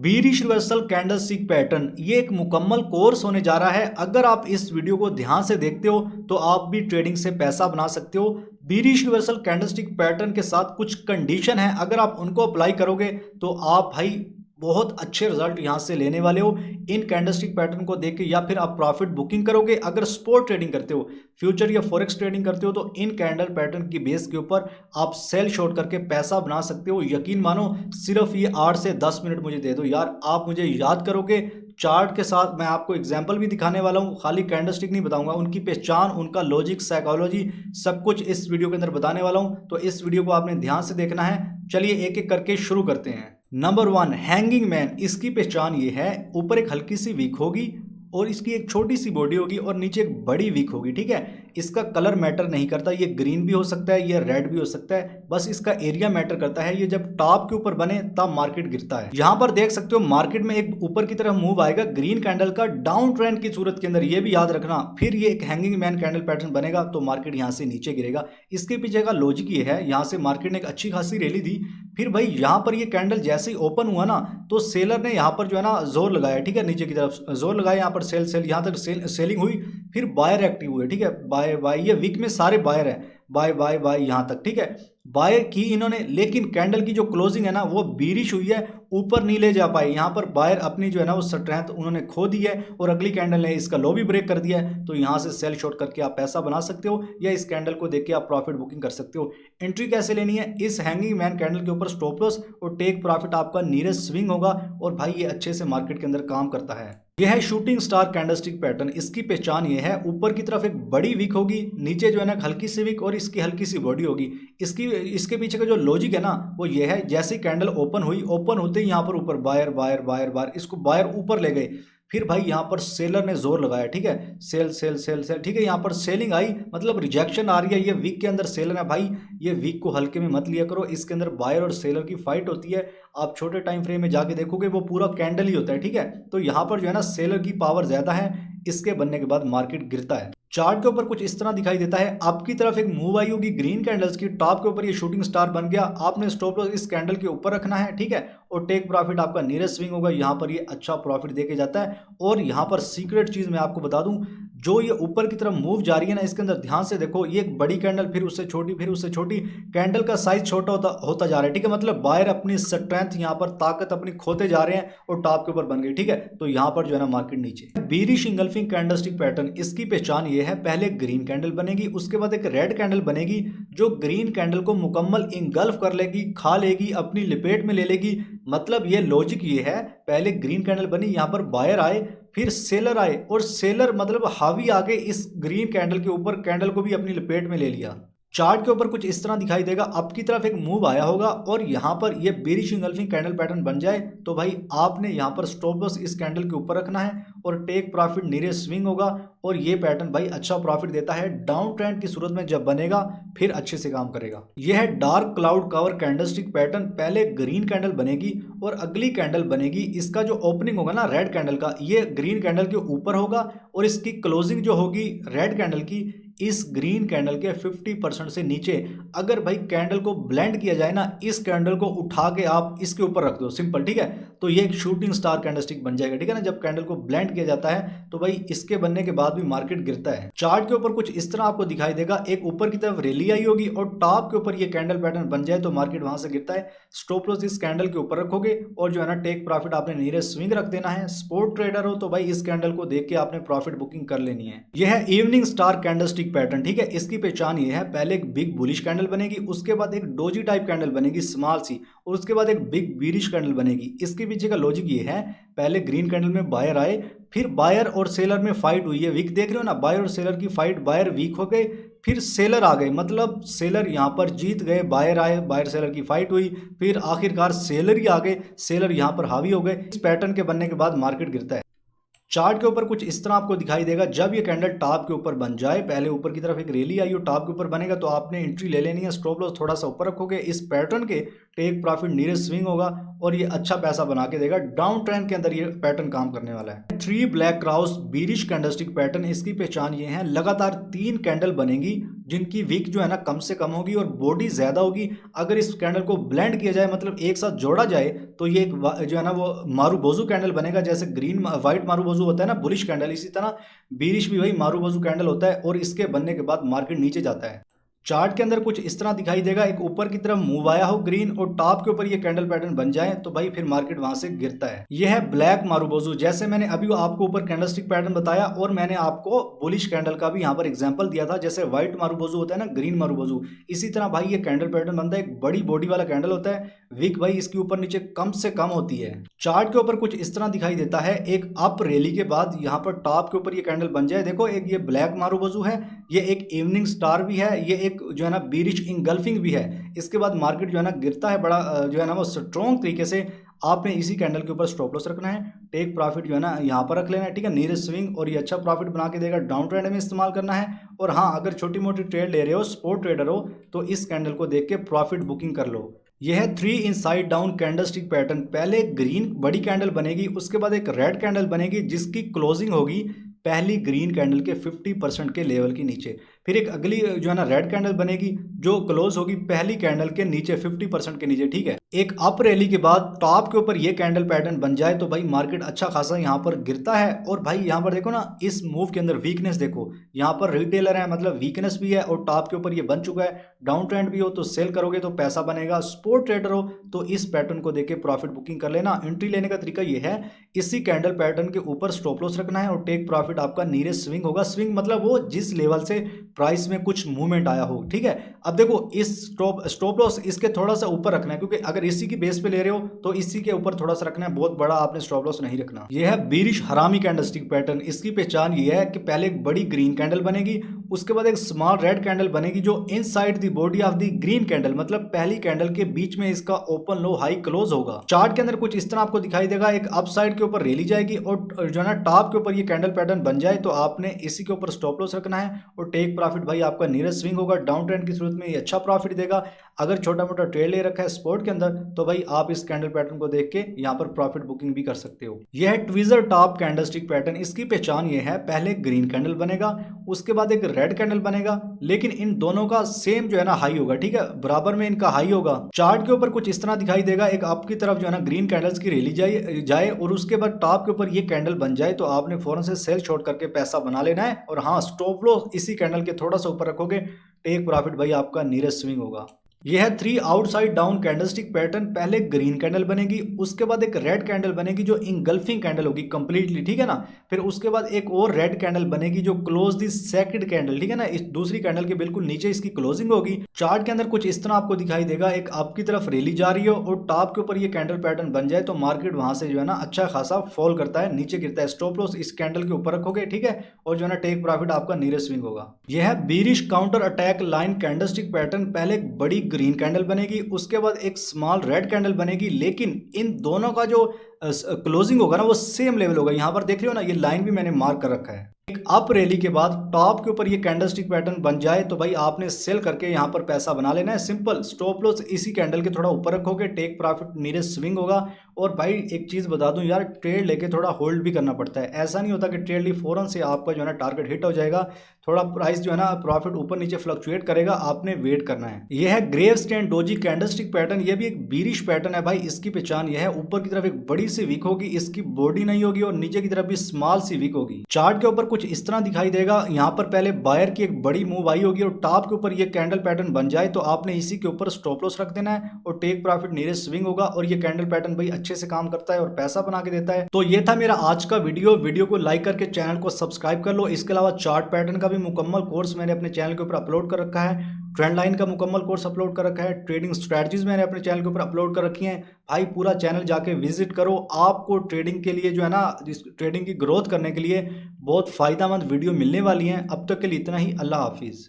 Bearish reversal candlestick pattern ये एक मुकम्मल कोर्स होने जा रहा है। अगर आप इस वीडियो को ध्यान से देखते हो तो आप भी ट्रेडिंग से पैसा बना सकते हो। बीरिश रिवर्सल कैंडलस्टिक पैटर्न के साथ कुछ कंडीशन है, अगर आप उनको अप्लाई करोगे तो आप भाई बहुत अच्छे रिजल्ट यहां से लेने वाले हो इन कैंडलस्टिक पैटर्न को देख के। या फिर आप प्रॉफिट बुकिंग करोगे, अगर स्पॉट ट्रेडिंग करते हो, फ्यूचर या फॉरेक्स ट्रेडिंग करते हो, तो इन कैंडल पैटर्न की बेस के ऊपर आप सेल शॉर्ट करके पैसा बना सकते हो। यकीन मानो, सिर्फ ये 8 से 10 मिनट मुझे दे दो यार, आप मुझे याद करोगे। चार्ट के साथ मैं आपको एग्जांपल भी दिखाने वाला हूं, खाली कैंडलस्टिक नहीं बताऊंगा, उनकी पहचान, उनका लॉजिक, साइकोलॉजी सब कुछ इस वीडियो के अंदर बताने वाला हूं। तो इस वीडियो को आपने ध्यान से देखना है। चलिए एक एक करके शुरू करते हैं। Number 1, hanging man. इसकी पहचान ये है, ऊपर एक हल्की सी वीक होगी और इसकी एक छोटी सी बॉडी होगी और नीचे एक बड़ी वीक होगी, ठीक है। इसका कलर मैटर नहीं करता, ये ग्रीन भी हो सकता है, ये रेड भी हो सकता है, बस इसका एरिया मैटर करता है। ये जब टॉप के ऊपर बने तब मार्केट गिरता है। यहां पर देख सकते हो मार्केट में एक ऊपर की तरफ मूव आएगा ग्रीन कैंडल का डाउन ट्रेंड की सूरत के अंदर, ये भी याद रखना। फिर ये एक हैंगिंग मैन कैंडल पैटर्न बनेगा तो मार्केट यहां से नीचे गिरेगा। इसके पीछे का लॉजिक ये है, यहां से मार्केट ने एक अच्छी खासी रैली दी, फिर भाई यहां पर ये कैंडल जैसे ही ओपन हुआ ना तो सेलर ने यहां पर जो है ना जोर लगाया, ठीक है, नीचे की तरफ जोर लगाया, यहां पर सेल सेल यहां तक सेलिंग हुई, फिर बायर एक्टिव हुए, ठीक है, बाय बाय, ये वीक में सारे बायर हैं, बाय बाय बाय यहां तक, ठीक है, बाय की इन्होंने। लेकिन कैंडल की जो क्लोजिंग है ना वो बीरिश हुई है, ऊपर नहीं ले जा पाए। यहां पर बायर अपनी जो है ना वो स्ट्रेंथ उन्होंने खो दी है और अगली कैंडल ने इसका लो भी ब्रेक कर दिया है। तो यहां से सेल शॉर्ट करके आप पैसा बना सकते हो या इस कैंडल को देख के आप प्रॉफिट बुकिंग कर सकते हो। एंट्री कैसे लेनी है, इस हैंगिंग मैन कैंडल के ऊपर स्टॉप लॉस और टेक प्रॉफिट आपका नीयरेस्ट स्विंग होगा और भाई ये अच्छे से मार्केट के अंदर काम करता है। यह है शूटिंग स्टार कैंडलस्टिक पैटर्न। इसकी पहचान ये है, ऊपर की तरफ एक बड़ी वीक होगी, नीचे जो है ना हल्की सी वीक और इसकी हल्की सी बॉडी होगी। इसके पीछे का जो लॉजिक है ना वो ये है, जैसे कैंडल ओपन हुई, ओपन होते ही यहाँ पर ऊपर बायर बायर बायर बायर, इसको बायर ऊपर ले गए, फिर भाई यहाँ पर सेलर ने जोर लगाया, ठीक है, सेल सेल सेल सेल, ठीक है, यहाँ पर सेलिंग आई, मतलब रिजेक्शन आ रही है। ये वीक के अंदर सेलर है भाई, ये वीक को हल्के में मत लिया करो, इसके अंदर बायर और सेलर की फाइट होती है। आप छोटे टाइम फ्रेम में जाके देखोगे वो पूरा कैंडल ही होता है, ठीक है। तो यहाँ पर जो है ना सेलर की पावर ज्यादा है, इसके बनने के बाद मार्केट गिरता है। चार्ट के ऊपर कुछ इस तरह दिखाई देता है, आपकी तरफ एक मूव आई होगी ग्रीन कैंडल्स की, टॉप के ऊपर ये शूटिंग स्टार बन गया, आपने स्टॉप लॉस इस कैंडल के ऊपर रखना है, ठीक है, और टेक प्रॉफिट आपका नीयरेस्ट स्विंग होगा। यहाँ पर ये अच्छा प्रॉफिट देके जाता है। और यहाँ पर सीक्रेट चीज मैं आपको बता दूं, जो ये ऊपर की तरफ मूव जा रही है ना, इसके अंदर ध्यान से देखो, ये एक बड़ी कैंडल, फिर उससे छोटी, फिर उससे छोटी, कैंडल का साइज छोटा होता जा रहा है, ठीक है, मतलब बायर अपनी स्ट्रेंथ यहाँ पर ताकत अपनी खोते जा रहे हैं और टॉप के ऊपर बन गई, ठीक है। तो यहाँ पर जो है ना मार्केट नीचे। बीरिश इंगल्फिंग कैंडलस्टिक पैटर्न, इसकी पहचान ये है, पहले ग्रीन कैंडल बनेगी, उसके बाद एक रेड कैंडल बनेगी जो ग्रीन कैंडल को मुकम्मल इंगल्फ कर लेगी, खा लेगी, अपनी लिपेट में ले लेगी। मतलब ये लॉजिक ये है, पहले ग्रीन कैंडल बनी, यहाँ पर बायर आए, फिर सेलर आए और सेलर मतलब हावी आगे इस ग्रीन कैंडल के ऊपर, कैंडल को भी अपनी लपेट में ले लिया। चार्ट के ऊपर कुछ इस तरह दिखाई देगा, आपकी तरफ एक मूव आया होगा और यहां पर ये बेरिश इंगल्फिंग कैंडल पैटर्न बन जाए तो भाई आपने यहां पर स्टॉप लॉस इस कैंडल के ऊपर रखना है और टेक प्रॉफिट नीयरेस्ट स्विंग होगा। और ये पैटर्न भाई अच्छा प्रॉफिट देता है, डाउन ट्रेंड की सूरत में जब बनेगा फिर अच्छे से काम करेगा। यह है dark cloud cover candlestick pattern, पहले ग्रीन कैंडल बनेगी और अगली कैंडल बनेगी, इसका जो ओपनिंग होगा ना रेड कैंडल का, ये ग्रीन कैंडल के ऊपर होगा और इसकी क्लोजिंग जो होगी रेड कैंडल की इस ग्रीन कैंडल के 50% से नीचे। अगर भाई कैंडल को ब्लेंड किया जाए ना, इस कैंडल को उठा के आप इसके ऊपर रख दो, सिंपल, ठीक है, तो ये एक शूटिंग स्टार कैंडलस्टिक बन जाएगा, ठीक है ना। जब कैंडल को ब्लेंड किया जाता है तो भाई इसके बनने के बाद भी मार्केट गिरता है। चार्ट के ऊपर कुछ इस तरह आपको दिखाई देगा, एक ऊपर की तरफ रैली आई होगी और टॉप के ऊपर ये कैंडल पैटर्न बन जाए तो मार्केट वहां से गिरता है। स्टॉप लॉस इस कैंडल के ऊपर रखोगे और जो है ना टेक प्रॉफिट आपने नीयरेस्ट स्विंग रख देना है। स्पोर्ट ट्रेडर हो तो भाई इस कैंडल को देख के आपने प्रॉफिट बुकिंग कर लेनी है। यह है इवनिंग स्टार कैंडलस्टिक पैटर्न, ठीक है। इसकी पहचान ये है, पहले एक बिग बुलिश कैंडल बनेगी, उसके बाद एक डोजी टाइप कैंडल बनेगी स्मॉल सी, और उसके बाद एक बिग बीरिश कैंडल बनेगी। इसके पीछे का लॉजिक ये है, पहले ग्रीन कैंडल में बायर आए, फिर बायर और सेलर में फाइट हुई है, वीक देख रहे हो ना, बायर और सेलर की फाइट, बायर वीक हो गए, फिर सेलर आ गए, मतलब सेलर यहां पर जीत गए, बायर आए, बायर सेलर की फाइट हुई, फिर आखिरकार सेलर ही आ गए, सेलर यहां पर हावी हो गए। इस पैटर्न के बनने के बाद मार्केट गिरता है। चार्ट के ऊपर कुछ इस तरह आपको दिखाई देगा, जब ये कैंडल टॉप के ऊपर बन जाए, पहले ऊपर की तरफ एक रैली आई और टॉप के ऊपर बनेगा तो आपने एंट्री ले लेनी है, स्टॉप लॉस थोड़ा सा ऊपर रखोगे, इस पैटर्न के टेक प्रॉफिट नीयरेस्ट स्विंग होगा और ये अच्छा पैसा बना के देगा। डाउन ट्रेंड के अंदर ये पैटर्न काम करने वाला है। 3 black cross bearish candlestick pattern, इसकी पहचान ये है, लगातार 3 कैंडल बनेगी, जिनकी विक जो है ना कम से कम होगी और बॉडी ज़्यादा होगी। अगर इस कैंडल को ब्लेंड किया जाए, मतलब एक साथ जोड़ा जाए, तो ये एक जो है ना वो मारुबोजू कैंडल बनेगा। जैसे ग्रीन वाइट मारुबोजू होता है ना बुलिश कैंडल, इसी तरह बीरिश भी वही मारुबोजू कैंडल होता है और इसके बनने के बाद मार्केट नीचे जाता है। चार्ट के अंदर कुछ इस तरह दिखाई देगा, एक ऊपर की तरफ मूव आया हो ग्रीन और टॉप के ऊपर ये कैंडल पैटर्न बन जाए तो भाई फिर मार्केट वहां से गिरता है। ये है ब्लैक मारुबोजू। जैसे मैंने अभी आपको ऊपर कैंडलस्टिक पैटर्न बताया और मैंने आपको बुलिश कैंडल का भी यहाँ पर एग्जांपल दिया था, जैसे व्हाइट मारुबोजू होता है ना, ग्रीन मारुबोजू, इसी तरह भाई ये कैंडल पैटर्न बनता है। एक बड़ी बॉडी वाला कैंडल होता है, विक भाई इसके ऊपर नीचे कम से कम होती है। चार्ट के ऊपर कुछ इस तरह दिखाई देता है, एक अप रैली के बाद यहाँ पर टॉप के ऊपर ये कैंडल बन जाए। देखो एक ये ब्लैक मारुबोजू है, ये एक इवनिंग स्टार भी है, ये एक जो है ना बीरिश इंगल्फिंग भी है। इसके बाद मार्केट जो है ना गिरता है बड़ा जो है ना वो स्ट्रॉन्ग तरीके से। आपने इसी कैंडल के ऊपर स्टॉप लॉस रखना है, टेक प्रॉफिट जो है ना यहाँ पर रख लेना है, ठीक है, नीरज स्विंग, और ये अच्छा प्रॉफिट बना के देगा। डाउन ट्रेंड में इस्तेमाल करना है। और हाँ, अगर छोटी मोटी ट्रेड ले रहे हो, स्पोर्ट ट्रेडर हो, तो इस कैंडल को देख के प्रॉफिट बुकिंग कर लो। यह है 3 इनसाइड डाउन कैंडलस्टिक पैटर्न। पहले ग्रीन बड़ी कैंडल बनेगी, उसके बाद एक रेड कैंडल बनेगी जिसकी क्लोजिंग होगी पहली ग्रीन कैंडल के 50% के लेवल के नीचे। फिर एक अगली जो है ना रेड कैंडल बनेगी जो क्लोज होगी पहली कैंडल के नीचे 50% के नीचे, ठीक है। एक अप रैली के बाद टॉप के ऊपर ये कैंडल पैटर्न बन जाए तो भाई मार्केट अच्छा खासा यहाँ पर गिरता है। और भाई यहाँ पर देखो ना, इस मूव के अंदर वीकनेस देखो, यहाँ पर रिटेलर है, मतलब वीकनेस भी है और टॉप के ऊपर ये बन चुका है। डाउन ट्रेंड भी हो तो सेल करोगे तो पैसा बनेगा। स्पोर्ट ट्रेडर हो तो इस पैटर्न को देख के प्रॉफिट बुकिंग कर लेना। एंट्री लेने का तरीका ये है, इसी कैंडल पैटर्न के ऊपर स्टॉप लॉस रखना है और टेक प्रॉफिट आपका नीरेस्ट स्विंग होगा। स्विंग मतलब वो जिस लेवल से प्राइस में कुछ मूवमेंट आया हो, ठीक है। अब देखो इस स्टॉप लॉस इसके थोड़ा सा ऊपर रखना है, क्योंकि अगर इसी की बेस पे ले रहे हो तो इसी के ऊपर थोड़ा सा रखना है, बहुत बड़ा आपने स्टॉप लॉस नहीं रखना। यह है बीरिश हरामी कैंडलस्टिक पैटर्न। इसकी पहचान ये है कि पहले एक बड़ी ग्रीन कैंडल बनेगी, उसके बाद एक स्मॉल रेड कैंडल बनेगी जो inside the body of the green candle, मतलब पहली कैंडल के बीच में इसका ओपन लो हाई क्लोज होगा। चार्ट के अंदर कुछ इस तरह आपको दिखाई देगा, एक अपसाइड के ऊपर रैली जाएगी और जो है ना टॉप के ऊपर ये कैंडल पैटर्न बन जाए तो आपने इसी के ऊपर स्टॉप लॉस रखना है और टेक प्रॉफिट भाई आपका नीरज स्विंग होगा। डाउन ट्रेंड की सूरत में ये अच्छा प्रॉफिट देगा। अगर छोटा मोटा ट्रेड ले रखा है स्पोर्ट के अंदर तो भाई आप इस कैंडल पैटर्न को देख के यहाँ पर प्रॉफिट बुकिंग भी कर सकते हो। यह है ट्विजर टॉप कैंडलस्टिक पैटर्न। इसकी पहचान ये है, पहले ग्रीन कैंडल बनेगा, उसके बाद एक रेड कैंडल बनेगा, लेकिन इन दोनों का सेम जो है ना हाई होगा, ठीक है, बराबर में इनका हाई होगा। चार्ट के ऊपर कुछ इस तरह दिखाई देगा, एक आपकी तरफ जो है ना ग्रीन कैंडल्स की रैली जाए और उसके बाद टॉप के ऊपर ये कैंडल बन जाए तो आपने फौरन से सेल छोड़ करके पैसा बना लेना है। और हाँ, स्टॉप लॉस इसी कैंडल के थोड़ा सा ऊपर रखोगे, टेक प्रॉफिट भाई आपका नीरज स्विंग होगा। यह है 3 आउटसाइड डाउन कैंडलस्टिक पैटर्न। पहले ग्रीन कैंडल बनेगी, उसके बाद एक रेड कैंडल बनेगी जो इंगल्फिंग कैंडल होगी कंप्लीटली, ठीक है ना। फिर उसके बाद एक और रेड कैंडल बनेगी जो क्लोज दी सेकंड कैंडल, ठीक है ना, इस दूसरी कैंडल के बिल्कुल नीचे इसकी क्लोजिंग होगी। चार्ट के अंदर कुछ इस तरह आपको दिखाई देगा, एक आपकी तरफ रैली जा रही हो और टॉप के ऊपर ये कैंडल पैटर्न बन जाए तो मार्केट वहां से जो है ना अच्छा खासा फॉल करता है, नीचे गिरता है। स्टॉप लॉस इस कैंडल के ऊपर रखोगे, ठीक है, और जो है ना टेक प्रॉफिट आपका नीरज स्विंग होगा। यह है bearish counter attack line candlestick pattern. पहले एक बड़ी ग्रीन कैंडल बनेगी, उसके बाद एक स्मॉल रेड कैंडल बनेगी, लेकिन इन दोनों का जो क्लोजिंग होगा ना वो सेम लेवल होगा। यहां पर देख रहे हो ना, ये लाइन भी मैंने मार्क कर रखा है। एक अप रैली के बाद टॉप के ऊपर ये कैंडलस्टिक पैटर्न बन जाए तो भाई आपने सेल करके यहां पर पैसा बना लेना है, सिंपल। स्टॉप लॉस इसी कैंडल के थोड़ा ऊपर रखोगे, टेक प्रॉफिट नीरज स्विंग होगा। और भाई एक चीज बता दूं यार, ट्रेड लेके थोड़ा होल्ड भी करना पड़ता है। ऐसा नहीं होता कि ट्रेड ली फौरन से आपका जो है ना टारगेट हिट हो जाएगा, थोड़ा प्राइस जो है ना प्रॉफिट ऊपर नीचे फ्लक्चुएट करेगा, आपने वेट करना है। यह है gravestone doji candlestick pattern. यह भी एक बीरिश पैटर्न है भाई। इसकी पहचान यह है, ऊपर की तरफ एक बड़ी सी वीक होगी, इसकी बॉडी नहीं होगी, और नीचे की तरफ भी स्मॉल सी वीक होगी। चार्ट के ऊपर कुछ इस तरह दिखाई देगा, यहाँ पर पहले बायर की एक बड़ी मूव आई होगी और टॉप के ऊपर ये कैंडल पैटर्न बन जाए तो आपने इसी के ऊपर स्टॉप लॉस रख देना है और टेक प्रॉफिट नीरज स्विंग होगा। और ये कैंडल पैटर्न भाई अच्छे से काम करता है और पैसा बना के देता है। तो ये था मेरा आज का वीडियो को लाइक करके चैनल को सब्सक्राइब कर लो। इसके अलावा चार्ट पैटर्न का भी मुकम्मल कोर्स मैंने अपने चैनल के ऊपर अपलोड कर रखा है, ट्रेंड लाइन का मुकम्मल कोर्स अपलोड कर रखा है, ट्रेडिंग स्ट्रेटजीज मैंने अपने चैनल के ऊपर अपलोड कर रखी हैं। भाई पूरा चैनल जाके विजिट करो, आपको ट्रेडिंग के लिए जो है ना, ट्रेडिंग की ग्रोथ करने के लिए बहुत फायदेमंद वीडियो मिलने वाली हैं। अब तक के लिए इतना ही। अल्लाह हाफिज़।